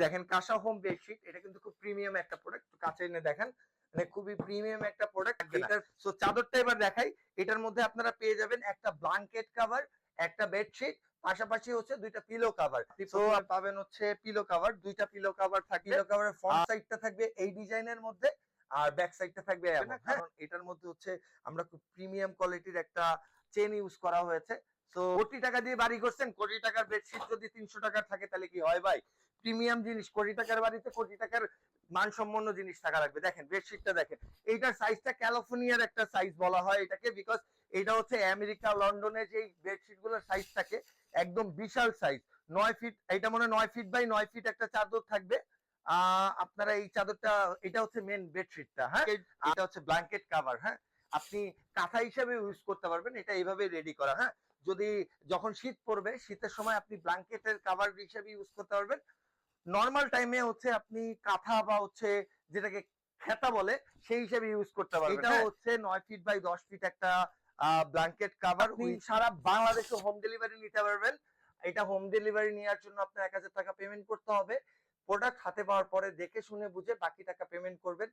দেখেন কাঁসা home bedsheet, এটা কিন্তু খুব প্রিমিয়াম একটা প্রোডাক্ট, কাছে এনে দেখেন, মানে খুবই প্রিমিয়াম একটা প্রোডাক্ট। এটার সো চাদরটা এবার দেখাই। এটার মধ্যে আপনারা পেয়ে যাবেন একটা ব্ল্যাঙ্কেট কভার, একটা বেডশিট, পাশাপাশি হচ্ছে দুইটা পিলো কভার। তো পাবেন হচ্ছে পিলো কভার, দুইটা পিলো কভার থাকবে। পিলো কভারের ফ্রন্ট সাইডটা থাকবে এই ডিজাইনের মধ্যে, আর ব্যাক সাইডটা থাকবে এমন। কারণ এটার মধ্যে হচ্ছে আমরা খুব প্রিমিয়াম কোয়ালিটির একটা চেন ইউজ করা হয়েছে। সো কোটি টাকা দিয়ে বাড়ি করছেন, কোটি টাকার বেডশিট যদি 300 টাকার থাকে তাহলে কি হয় ভাই? প্রিমিয়াম জিনিস, কোটি টাকার বাড়িতে কোটি টাকার মানসম্পন্ন জিনিস থাকা লাগবে। দেখেন বেডশিটটা দেখেন, এইটার সাইজটা ক্যালিফোর্নিয়ার একটা সাইজ বলা হয় এটাকে, বিকজ এটা হচ্ছে আমেরিকা লন্ডনে যে বেডশিট গুলোর সাইজ থাকে একদম বিশাল সাইজ। 9 ফিট, এটা মনে 9 ফিট বাই 9 ফিট একটা চাদর থাকবে। আপনারা এই চাদরটা, এটা হচ্ছে মেন বেডশিটটা, হ্যাঁ, এটা হচ্ছে ব্ল্যাঙ্কেট কাভার, হ্যাঁ, আপনি কাঁথা হিসেবে ইউজ করতে পারবেন, এটা এইভাবে রেডি করা, হ্যাঁ। যদি যখন শীত পড়বে, শীতের সময় আপনি ব্ল্যাঙ্কেটের কাভার হিসেবে ইউজ করতে পারবেন। নর্মাল টাইমে হচ্ছে আপনি কাঁথা বা হচ্ছে যেটাকে খেতা বলে সেই হিসেবে ইউজ করতে পারবেন। এটাও হচ্ছে 9 ফিট বাই 10 ফিট একটা ব্ল্যাঙ্কেট কাভার। আপনি সারা বাংলাদেশে হোম ডেলিভারি নিতে পারবেন। এটা হোম ডেলিভারি নেওয়ার জন্য আপনার 1000 টাকা পেমেন্ট করতে হবে। প্রোডাক্ট হাতে পাওয়ার পরে দেখে শুনে বুঝে বাকি টাকা পেমেন্ট করবেন।